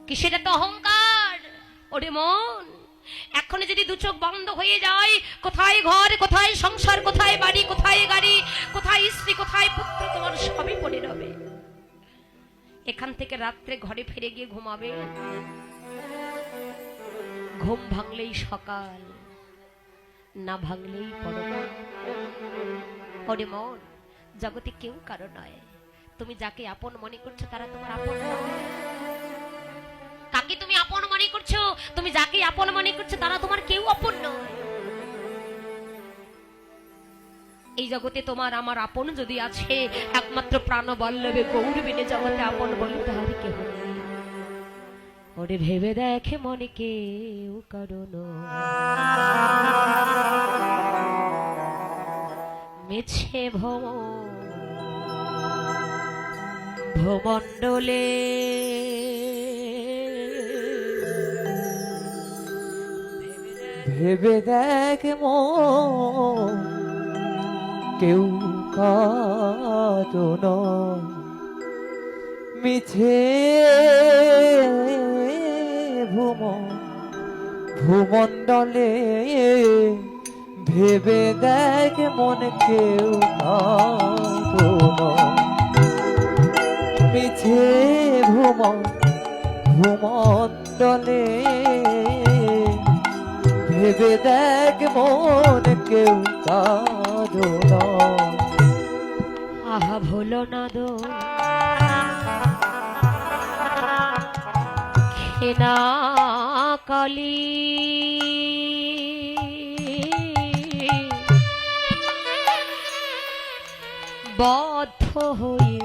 কিসের এত অহংকার? ওরে মন, এখন যদি দু চোখ বন্ধ হয়ে যায়, কোথায় ঘর, কোথায় সংসার, কোথায় বাড়ি, কোথায় গাড়ি, কোথায় স্ত্রী, কোথায় পুত্র, তোমার সবই পড়ে রবে। এখান থেকে রাত্রে ঘরে ফিরে গিয়ে ঘুমাবে, ঘুম ভাঙলেই সকাল, না ভাঙলেই পরকাল। ওরে মন, জগতে কেউ কারো নয়। তুমি যাকে আপন মনে করছো তারা তোমার আপন নয়। কাকে তুমি আপন মনে করছো, তুমি যাকে আপন মনে করছো তারা তোমার কেউ আপন নয়। এই জগতে তোমার আমার আপন যদি আছে, একমাত্র প্রাণ বল্লভে গৌর বিনে জগতে আপন বলে তাহার কেহ নেই। ওরে ভেবে দেখে মনে কেউ কারণ মিছে ভূমণ্ডলে ভেবে দেখ মন কেউ কারণ মিছে ভূমণ্ডলে ভেবে দেখ মন কেউ কারণ মিছে ভূমণ্ডলে ভেবে দেখ মন কেউ কারণ আহা ভোলো না দো খেনা কালী, বদ্ধ হয়ে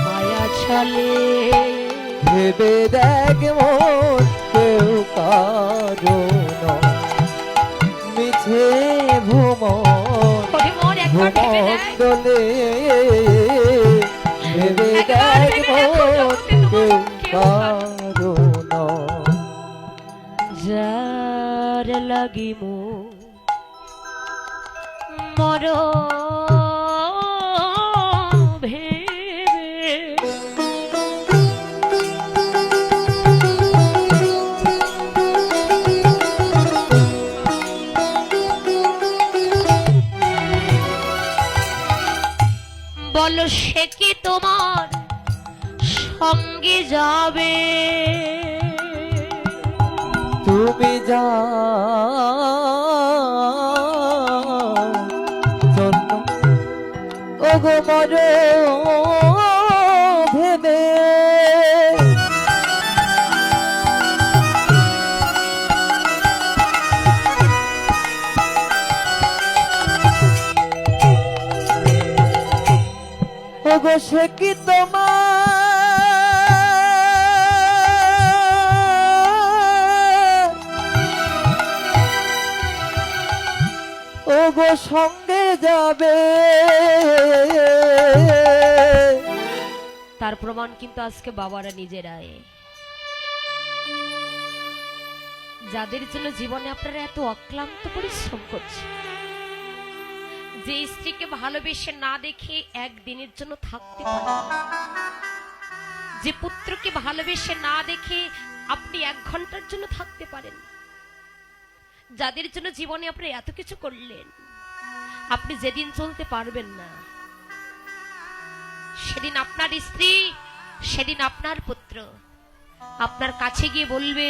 মায়া চলে। ভেবে দেখ মন কেউ কারণ মিছে ভূমণ্ডলে ভেবে দেখ মন কেউ কারণ যার লাগি মর বলো সে কি তোমার সঙ্গে যাবে? তুমি যা জন্য ওগো মর ভেবে ওগো সে কি তোমার ওগো সঙ্গে যাবে? তার প্রমাণ কিন্তু আজকে বাবারা নিজেরাই, যাদের জন্য জীবনে আপনারা এত অক্লান্ত পরিশ্রম করছে, যে স্ত্রীকে ভালোবেসে না দেখে একদিনের জন্য থাকতে পারেন, যে পুত্রকে ভালোবেসে না দেখে আপনি 1 ঘন্টার জন্য থাকতে পারেন, যাদের জন্য জীবনে আপনি এত কিছু করলেন, আপনি যেদিন চলতে পারবেন না সেদিন আপনার স্ত্রী, সেদিন আপনার পুত্র আপনার কাছে গিয়ে বলবে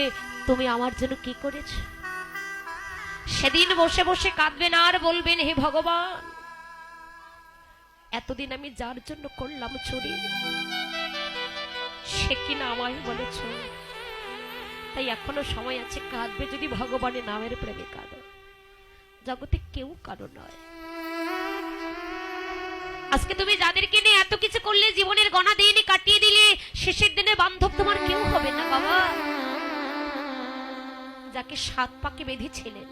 তুমি আমার জন্য কি করেছ? সেদিন বসে বসে কাঁদবেন আর বলবেন হে ভগবান, এতদিন আমি যার জন্য করলাম চুরি, সে কিনা আমায় বলেছ। তাই এখনো সময় আছে, কাঁদবে যদি ভগবানের নামের প্রেমে কাঁদো। জগতে কেউ কারো নয়। আজকে তুমি যাদেরকে নিয়ে এত কিছু করলে, জীবনের গণা দিন কাটিয়ে দিলে, শেষের দিনে বান্ধব তোমার কেউ হবে না বাবা। যাকে 7 পাকে বেঁধেছিলেন,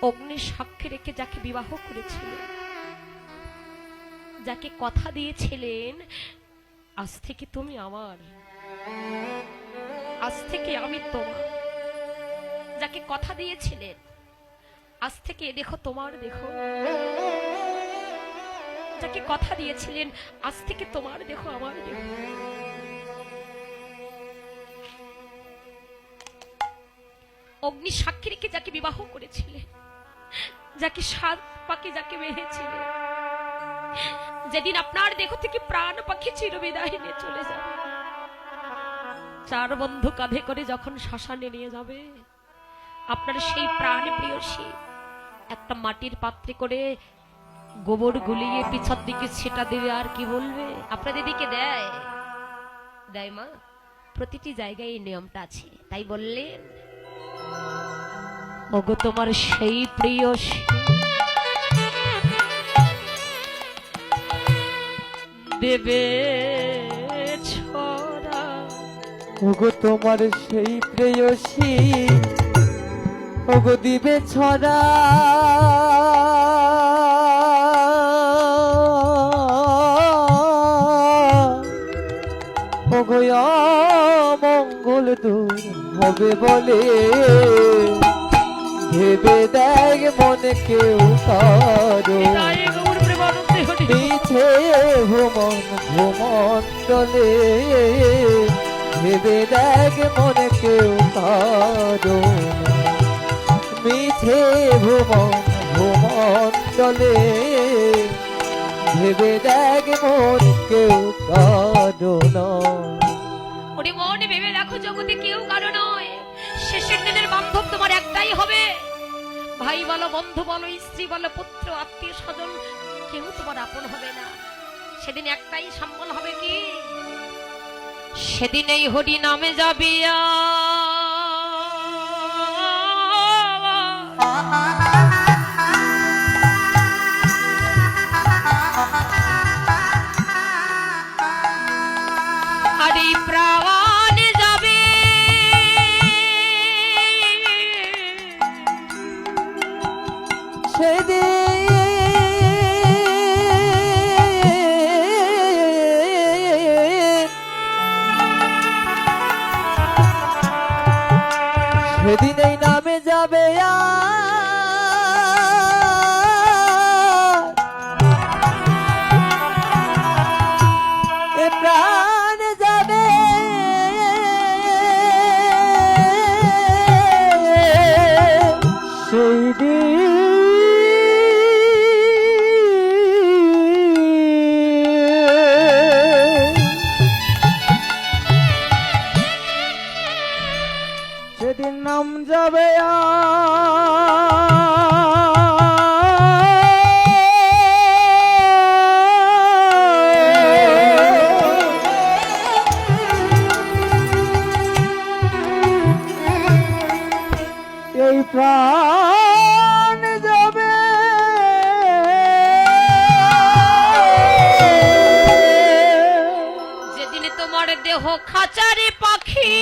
অগ্নির সাক্ষী রেখে যাকে বিবাহ করেছিলেন, যাকে কথা দিয়েছিলেন আজ থেকে তুমি আমার, আজ থেকে আমি তোমার, যাকে কথা দিয়েছিলেন আজ থেকে দেখো তোমার, দেখো যাকে কথা দিয়েছিলেন আজ থেকে তোমার, দেখো আমার, দেখো অগ্নি সাক্ষী রেখে যাকে বিবাহ করেছিলে, যাকে সাত পাকে যাকে বেঁধেছিলে, যেদিন আপনার দেহ থেকে প্রাণ পাখি চিরবিদায় নিয়ে চলে যাবে, চার বন্ধু কাঁধে করে যখন শ্মশানে নিয়ে যাবে, আপনার সেই প্রাণ প্রিয়সী একটা মাটির পাত্রে করে গোবর গুলিয়ে পিছর দিকে ছেটা দেবে আর কি বলবে? আপনাদের দিকে দেয় দেয় মা, প্রতিটি জায়গায় এই নিয়মটা আছে। তাই বললেন, ওগো তোমার সেই প্রিয়সী দেবে ছড়া, ওগো তোমার সেই প্রেয়সী ওগো দিবে ছড়া, ওগো মঙ্গল দূর হবে বলে ভেবে দেখ মনে কেউ কারো হৃদয়ে গৌর প্রেমানন্দে হরি বল। মিছে ভ্রমণ ভ্রমণ্ডলে ভেবে দেখ মনে কেউ কারো মিছে ভ্রমণ ভ্রমণ্ডলে ভেবে দেখ মন কেউ কারো ওরে মনে ভেবে দেখো, জগতে কেউ কারো নয়। শেষের দিনের বান্ধব তোমার একটাই হবে। ভাই বলো, বন্ধু বলো, স্ত্রী বলো, পুত্র, আত্মীয় স্বজন, কেউ তোমার আপন হবে না। সেদিন একটাই সম্বল হবে, কি? সেদিন এই হরি নামে যাবিয়া আর এই প্রাণ যাবে সেদিন এই নামে যাবে এ প্রাণ যাবে সেই সেদিন নাম যাবে এই প্রাণ যাবে যেদিন তোমার দেহ খাঁচারে পাখি